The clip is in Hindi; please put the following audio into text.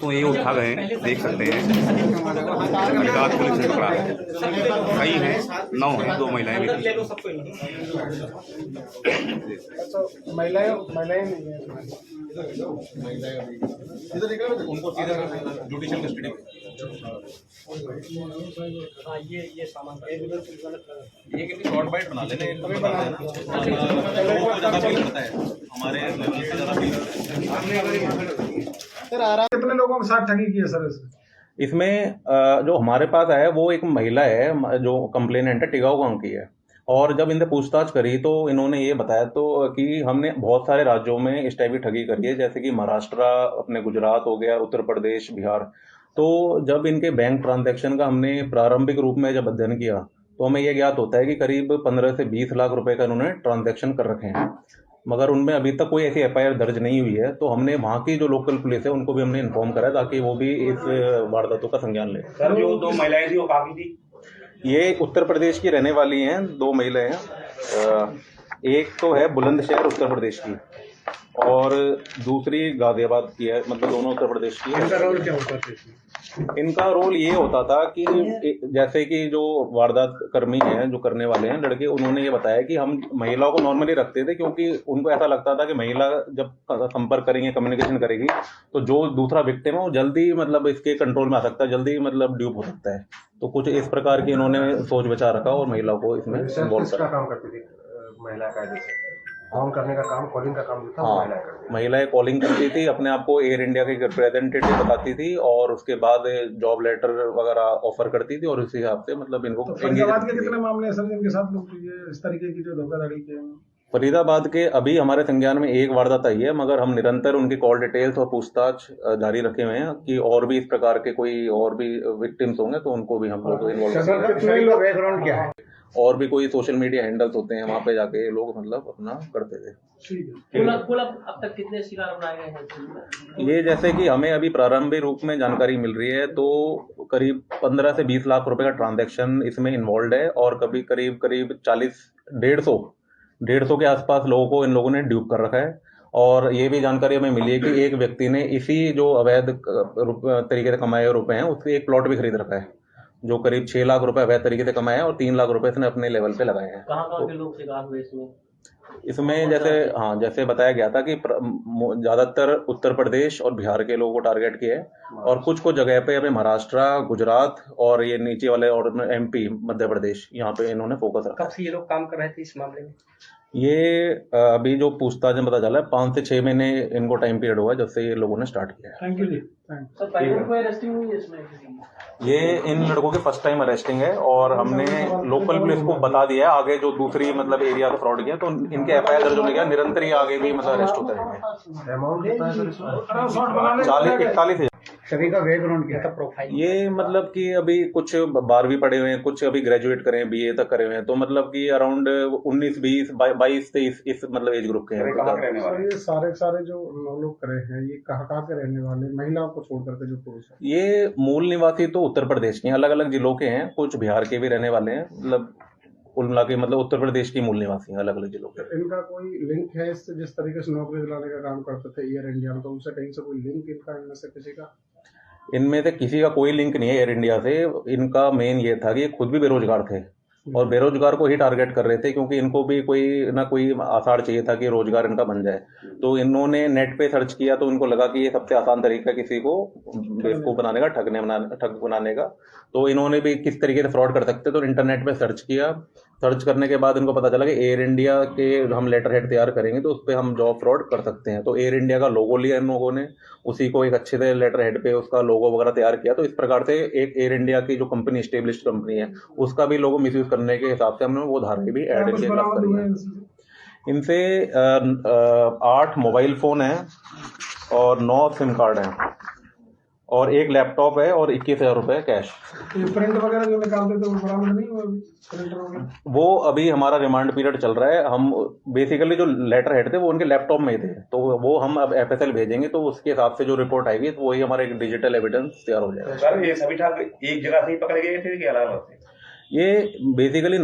दोस्तों ये उठा गए हैं, देख सकते हैं। अलीगढ़ पुलिस ने पकड़ा है। कई हैं, 9 हैं, 2 महिलाएं भी थी। महिलाएं नहीं है। उनको सीधा जुडिशियल कस्टडी में। ये सामान ये कितनी शॉर्ट बाइट बना लेने हमारे कितने लोगों के साथ ठगी की है सर इसमें? इसमें जो हमारे पास है वो एक महिला है जो कंप्लेनेंट है, टिगाऊ गांव की है। और जब इनसे पूछताछ करी तो इन्होंने ये बताया तो कि हमने बहुत सारे राज्यों में इस टाइप की ठगी करी है, जैसे कि महाराष्ट्र, अपने गुजरात हो गया, उत्तर प्रदेश, बिहार। तो जब इनके बैंक ट्रांजैक्शन का हमने प्रारंभिक रूप में जब अध्ययन किया तो हमें यह ज्ञात होता है कि करीब 15 से 20 लाख रुपए का इन्होंने ट्रांजैक्शन कर रखे हैं, मगर उनमें अभी तक कोई ऐसी एफआईआर दर्ज नहीं हुई है। तो हमने वहाँ की जो लोकल पुलिस है उनको भी हमने इन्फॉर्म करा ताकि वो भी इस वारदातों का संज्ञान ले। सर जो 2 महिलाएं थी वो काफी थी। ये उत्तर प्रदेश की रहने वाली हैं, 2 महिलाएं हैं। एक तो है बुलंदशहर उत्तर प्रदेश की और दूसरी गाजियाबाद की है, मतलब दोनों उत्तर प्रदेश की है। इनका रोल क्या होता है? इनका रोल ये होता था कि जैसे कि जो वारदात कर्मी हैं, जो करने वाले हैं लड़के, उन्होंने ये बताया कि हम महिलाओं को नॉर्मली रखते थे क्योंकि उनको ऐसा लगता था कि महिला जब संपर्क करेंगे, कम्युनिकेशन करेगी तो जो दूसरा विक्टिम है वो जल्दी मतलब इसके कंट्रोल में आ सकता है, जल्दी मतलब ड्यूप हो सकता है। तो कुछ इस प्रकार की इन्होंने सोच विचार रखा और महिलाओं को इसमें इन्वॉल्व करा। काम करती थी महिला का, जैसे फोन करने का काम, कॉलिंग का काम था। हाँ, महिलाएं कॉलिंग करती थी, अपने आप को एयर इंडिया के रिप्रेजेंटेटिव बताती थी और उसके बाद जॉब लेटर वगैरह ऑफर करती थी और उसी हिसाब से मतलब इनको फरीदाबाद के कितने मामले हैं सर जिनके साथ इस तरीके की जो धोखाधड़ी के? फरीदाबाद के अभी हमारे संज्ञान में एक वारदात आई है, मगर हम निरंतर उनकी कॉल डिटेल्स और पूछताछ जारी रखे हुए हैं कि और भी इस प्रकार के कोई और भी विक्टिम्स होंगे तो उनको भी हम लोग इन्वॉल्व। बैकग्राउंड क्या है? और भी कोई सोशल मीडिया हैंडल्स होते हैं, वहाँ पे जाके लोग मतलब अपना करते थे। अब तक कितने शिकार बनाए गए हैं? ये जैसे कि हमें अभी प्रारंभिक रूप में जानकारी मिल रही है तो करीब 15 से 20 लाख रुपए का ट्रांजैक्शन इसमें इन्वॉल्व है और कभी करीब 40 150 के आसपास लोगों को इन लोगों ने ड्यूप कर रखा है। और ये भी जानकारी हमें मिली है कि एक व्यक्ति ने इसी जो अवैध तरीके से कमाए रुपए हैं उससे एक प्लॉट भी खरीद रखा है जो करीब 6 लाख रुपए अवैध तरीके से कमाए हैं और 3 लाख रुपए इसने अपने लेवल पे लगाए हैं। कहाँ के लोग शिकार हुए इसमें? इसमें जैसे बताया गया था कि ज्यादातर उत्तर प्रदेश और बिहार के लोगों को टारगेट किया है और कुछ जगह पे हमें महाराष्ट्र, गुजरात और ये नीचे वाले और एमपी, मध्य प्रदेश, यहाँ पे इन्होंने फोकस रखा। कब से ये लोग काम कर रहे थे इस मामले में? ये अभी जो पूछताछ में पता चला है 5 से 6 महीने इनको टाइम पीरियड हुआ है जब से ये लोगों ने स्टार्ट किया है। थैंक यू जी। ये इन लड़कों के फर्स्ट टाइम अरेस्टिंग है और हमने लोकल पुलिस को बता दिया है आगे जो दूसरी मतलब एरिया से फ्रॉड किया तो इनके एफआईआर दर्ज होने के निरंतर ही आगे भी मतलब अरेस्ट होते रहेंगे। अमाउंट कितना है सर इसमें? 41 सभी का बैकग्राउंड क्या है? प्रोफाइल ये मतलब कि अभी कुछ 12वीं पढ़े हुए हैं, कुछ अभी ग्रेजुएट करे हैं, बीए तक करे हुए हैं, तो मतलब कि अराउंड 19, 20, 22, 23 इस मतलब एज ग्रुप के हैं। ये सारे जो लोग करे हैं ये कहाँ के रहने वाले, महिलाओं को छोड़ करके जो पुरुष है? ये मूल निवासी तो उत्तर प्रदेश के हैं, अलग अलग जिलों के हैं, कुछ बिहार के भी रहने वाले हैं, मतलब कुल मिला के मतलब उत्तर प्रदेश की मूल निवासी हैं अलग अलग जिलों के। इनका कोई लिंक है इससे? जिस तरीके से नौकरी दिलाने का काम करते थे एयर इंडिया में, तो उनसे कहीं से कोई लिंक इनका इनमें से किसी का? इनमें से किसी का कोई लिंक नहीं है एयर इंडिया से। इनका मेन ये था कि ये खुद भी बेरोजगार थे और बेरोजगार को ही टारगेट कर रहे थे क्योंकि इनको भी कोई ना कोई आसार चाहिए था कि रोजगार इनका बन जाए। तो इन्होंने नेट पे सर्च किया तो इनको लगा कि ये सबसे आसान तरीका है किसी को बेवकूफ बनाने का, ठग बनाने का। तो इन्होंने भी किस तरीके से फ्रॉड कर सकते तो इंटरनेट पे सर्च किया। सर्च करने के बाद इनको पता चला कि एयर इंडिया के हम लेटर हेड तैयार करेंगे तो उस पर हम जॉब फ्रॉड कर सकते हैं। तो एयर इंडिया का लोगो लिया इन लोगों ने, उसी को एक अच्छे से लेटर हेड पे उसका लोगो वगैरह तैयार किया। तो इस प्रकार से एक एयर इंडिया की जो कंपनी, एस्टेब्लिश्ड कंपनी है, उसका भी लोगो मिसयूज करने के हिसाब से हमने वो धाराएं भी ऐड इनके खिलाफ करी है। इनसे 8 मोबाइल फोन है और 9 सिम कार्ड हैं और एक लैपटॉप है और 21,000 रुपए कैश। प्रिंट वगैरह जो निकालते थे वो बरामद नहीं हुआ? प्रिंटर वगैरह वो अभी हमारा रिमांड पीरियड चल रहा है। हम बेसिकली जो लेटर हेड थे वो उनके लैपटॉप में ही थे, तो वो हम अब एफएसएल भेजेंगे तो उसके हिसाब से जो रिपोर्ट आएगी तो वही हमारा एक डिजिटल एविडेंस तैयार हो जाएगा। सर ये सभी ठाक एक जगह से ही पकड़े गए थे कि अलग अलग थे? ये बेसिकली